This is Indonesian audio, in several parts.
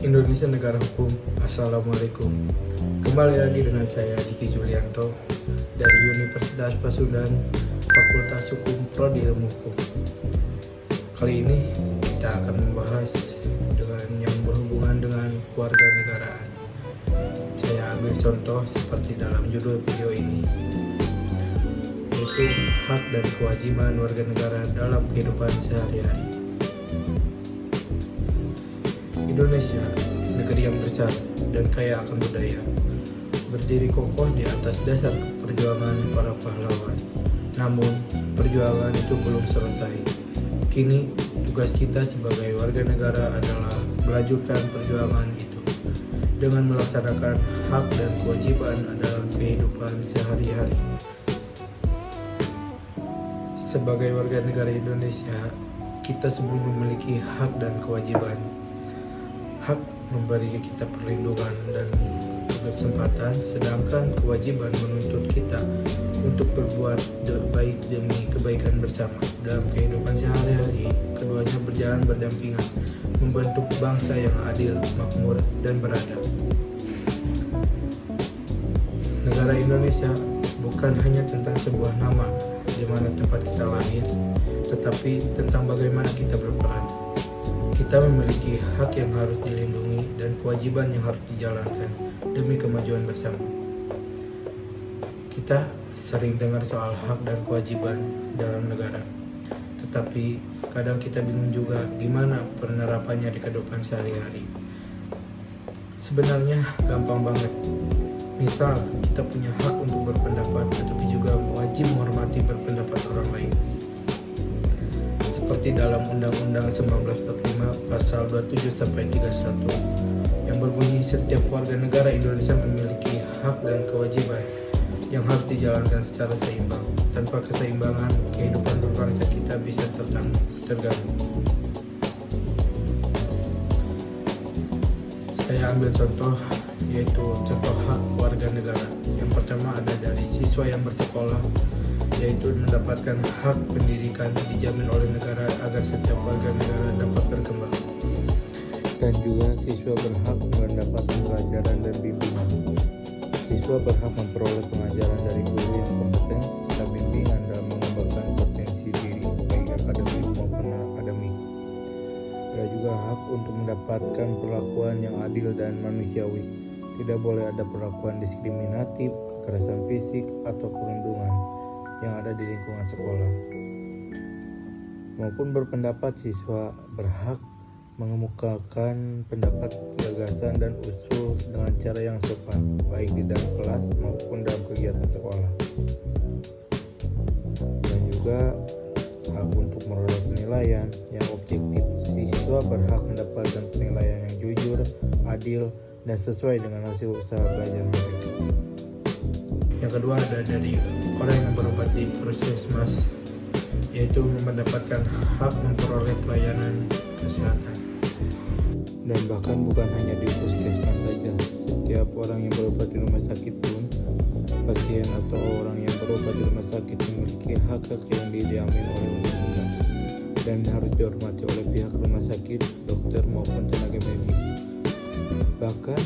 Indonesia negara hukum. Assalamualaikum. Kembali lagi dengan saya Diki Julianto dari Universitas Pasundan, Fakultas Hukum Prodi Ilmu Hukum. Kali ini kita akan membahas dengan yang berhubungan dengan keluarga negaraan. Saya ambil contoh seperti dalam judul video ini, yaitu hak dan kewajiban warga negara dalam kehidupan sehari-hari. Indonesia, negeri yang besar dan kaya akan budaya, berdiri kokoh di atas dasar perjuangan para pahlawan. Namun, perjuangan itu belum selesai. Kini, tugas kita sebagai warga negara adalah melanjutkan perjuangan itu dengan melaksanakan hak dan kewajiban dalam kehidupan sehari-hari. Sebagai warga negara Indonesia, kita semua memiliki hak dan kewajiban. Hak memberi kita perlindungan dan kesempatan, sedangkan kewajiban menuntut kita untuk berbuat baik demi kebaikan bersama. Dalam kehidupan sehari-hari, keduanya berjalan berdampingan, membentuk bangsa yang adil, makmur, dan beradab. Negara Indonesia bukan hanya tentang sebuah nama di mana tempat kita lahir, tetapi tentang bagaimana kita berperan. Kita memiliki hak yang harus dilindungi dan kewajiban yang harus dijalankan demi kemajuan bersama. Kita sering dengar soal hak dan kewajiban dalam negara, tetapi kadang kita bingung juga gimana penerapannya di kehidupan sehari-hari. Sebenarnya gampang banget. Misal, kita punya hak untuk berpendapat, tetapi juga wajib menghormati berpendapat orang lain. Seperti dalam Undang-Undang 1945 Pasal 27-31 yang berbunyi setiap warga negara Indonesia memiliki hak dan kewajiban yang harus dijalankan secara seimbang. Tanpa keseimbangan, kehidupan berbangsa kita bisa terganggu. Saya ambil contoh, yaitu contoh hak warga negara. Yang pertama ada dari siswa yang bersekolah, yaitu mendapatkan hak pendidikan dijamin oleh negara agar setiap warga negara dapat berkembang. Dan juga siswa berhak mendapatkan pelajaran dan bimbingan. Siswa berhak memperoleh pengajaran dari guru yang kompeten serta bimbingan dalam mengembangkan potensi diri baik akademik maupun non-akademik. Ada juga hak untuk mendapatkan perlakuan yang adil dan manusiawi. Tidak boleh ada perlakuan diskriminatif, kekerasan fisik, atau perundungan yang ada di lingkungan sekolah. Maupun berpendapat, siswa berhak mengemukakan pendapat, gagasan, dan usul dengan cara yang sopan, baik di dalam kelas maupun dalam kegiatan sekolah. Dan juga hak untuk meroleh penilaian yang objektif. Siswa berhak mendapatkan penilaian yang jujur, adil, dan sesuai dengan hasil usaha belajar mereka. Yang kedua ada dari orang yang berobat di puskesmas, yaitu mendapatkan hak memperoleh pelayanan kesehatan. Dan bahkan bukan hanya di puskesmas saja, setiap orang yang berobat di rumah sakit pun, pasien atau orang yang berobat di rumah sakit memiliki hak-hak yang dijamin oleh undang-undang dan harus dihormati oleh pihak rumah sakit, dokter maupun tenaga medis. Bahkan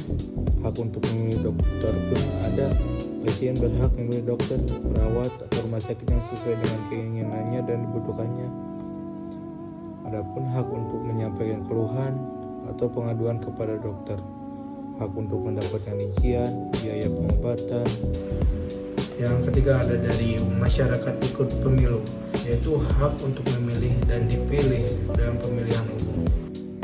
hak untuk memilih dokter pun ada. Pasien berhak memilih dokter, perawat, atau rumah sakit yang sesuai dengan keinginannya dan dibutuhkannya. Adapun hak untuk menyampaikan keluhan atau pengaduan kepada dokter, hak untuk mendapatkan rincian, biaya pengobatan. Yang ketiga ada dari masyarakat ikut pemilu, yaitu hak untuk memilih dan dipilih dalam pemilihan umum.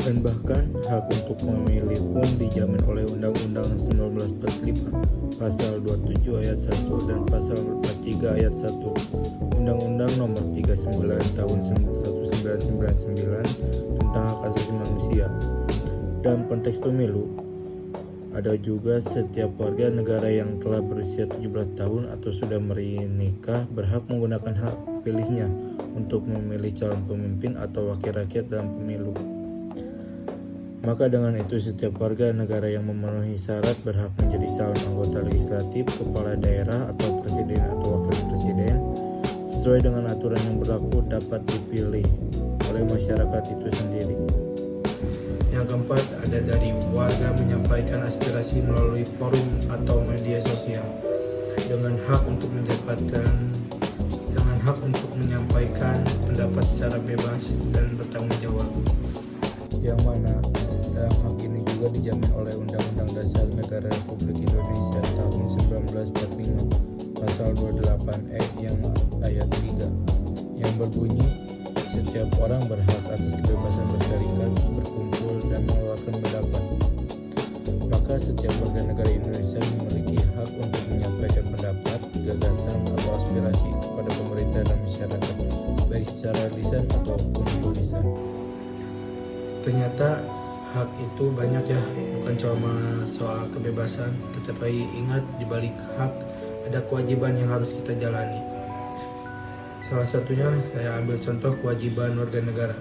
Dan bahkan hak untuk memilih pun dijamin oleh Undang-Undang 1945 Pasal 27 ayat 1 dan Pasal 43 ayat 1 Undang-Undang Nomor 39 Tahun 1999 tentang hak asasi manusia. Dalam konteks pemilu, ada juga setiap warga negara yang telah berusia 17 tahun atau sudah menikah berhak menggunakan hak pilihnya untuk memilih calon pemimpin atau wakil rakyat dalam pemilu. Maka dengan itu setiap warga negara yang memenuhi syarat berhak menjadi calon anggota legislatif, kepala daerah atau presiden atau wakil presiden sesuai dengan aturan yang berlaku dapat dipilih oleh masyarakat itu sendiri. Yang Yang keempat, ada dari warga menyampaikan aspirasi melalui forum atau media sosial dengan hak untuk menyampaikan pendapat secara bebas dan bertanggung jawab. Yang mana dalam hak ini juga dijamin oleh Undang-Undang Dasar Negara Republik Indonesia tahun 1945 pasal 28 yang ayat 3 yang berbunyi, setiap orang berhak atas kebebasan berserikat, berkumpul, dan mengeluarkan pendapat. Maka setiap warga negara Indonesia memiliki hak untuk menyampaikan pendapat, gagasan, atau aspirasi kepada pemerintah dan masyarakat, baik secara lisan ataupun tulisan. Ternyata hak itu banyak ya, bukan cuma soal kebebasan, tetapi ingat di balik hak ada kewajiban yang harus kita jalani. Salah satunya saya ambil contoh kewajiban warga negara,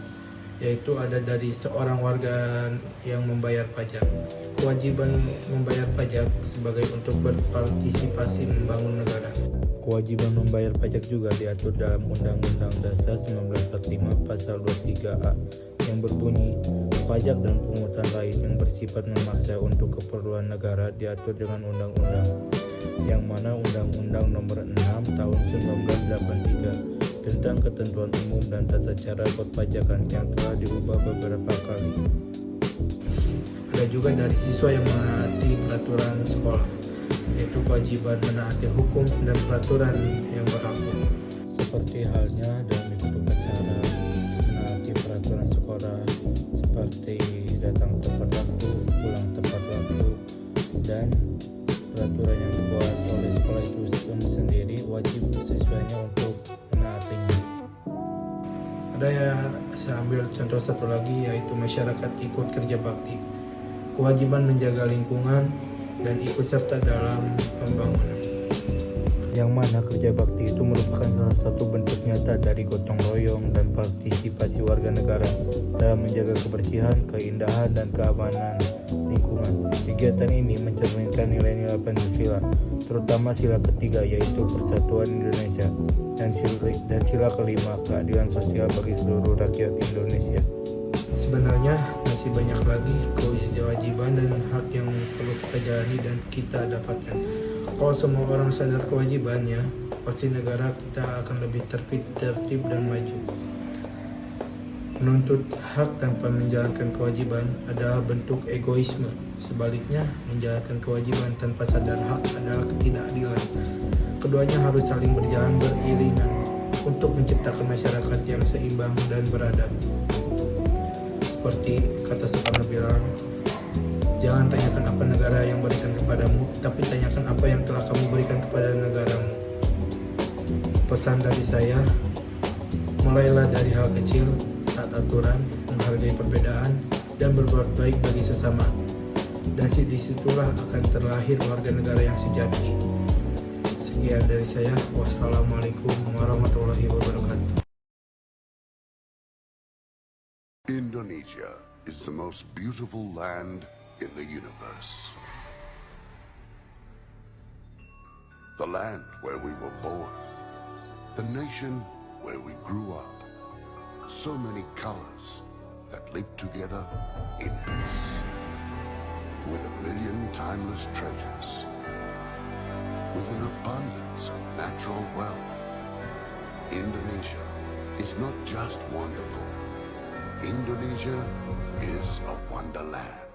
yaitu ada dari seorang warga yang membayar pajak. Kewajiban membayar pajak sebagai untuk berpartisipasi membangun negara. Kewajiban membayar pajak juga diatur dalam Undang-Undang Dasar 1945 pasal 23A yang berbunyi, pajak dan pungutan lain yang bersifat memaksa untuk keperluan negara diatur dengan undang-undang, yang mana Undang-Undang Nomor 6 Tahun 1983 tentang ketentuan umum dan tata cara perpajakan yang telah diubah beberapa kali. Ada juga dari siswa yang menaati peraturan sekolah, yaitu kewajiban menaati hukum dan peraturan yang berlaku, seperti halnya dalam ikut upacara, menaati peraturan sekolah, seperti datang tepat waktu, pulang tepat waktu, dan peraturan yang dibuat oleh sekolah itu sendiri wajib siswanya untuk menaatinya. Ada ya, saya ambil contoh satu lagi, yaitu masyarakat ikut kerja bakti. Kewajiban menjaga lingkungan dan ikut serta dalam pembangunan. Yang mana kerja bakti itu merupakan salah satu bentuk nyata dari gotong royong dan partisipasi warga negara dalam menjaga kebersihan, keindahan, dan keamanan lingkungan. Kegiatan ini mencerminkan nilai-nilai Pancasila, terutama sila ketiga yaitu Persatuan Indonesia, dan sila kelima keadilan sosial bagi seluruh rakyat Indonesia. Sebenarnya masih banyak lagi kewajiban dan hak yang perlu kita jalani dan kita dapatkan. Kalau semua orang sadar kewajibannya, pasti negara kita akan lebih tertib dan maju. Menuntut hak tanpa menjalankan kewajiban adalah bentuk egoisme. Sebaliknya, menjalankan kewajiban tanpa sadar hak adalah ketidakadilan. Keduanya harus saling berjalan beriringan untuk menciptakan masyarakat yang seimbang dan beradab. Seperti kata Soekarno bilang, jangan tanyakan apa negara yang berikan kepadamu, tapi tanyakan apa yang telah kamu berikan kepada negaramu. Pesan dari saya, mulailah dari hal kecil, taat aturan, menghargai perbedaan, dan berbuat baik bagi sesama. Dan disitulah akan terlahir warga negara yang sejati. Sekian dari saya, wassalamualaikum warahmatullahi wabarakatuh. Indonesia is the most beautiful land in the universe. The land where we were born. The nation where we grew up. So many colors that live together in peace. With a million timeless treasures. With an abundance of natural wealth. Indonesia is not just wonderful. Indonesia is a wonderland.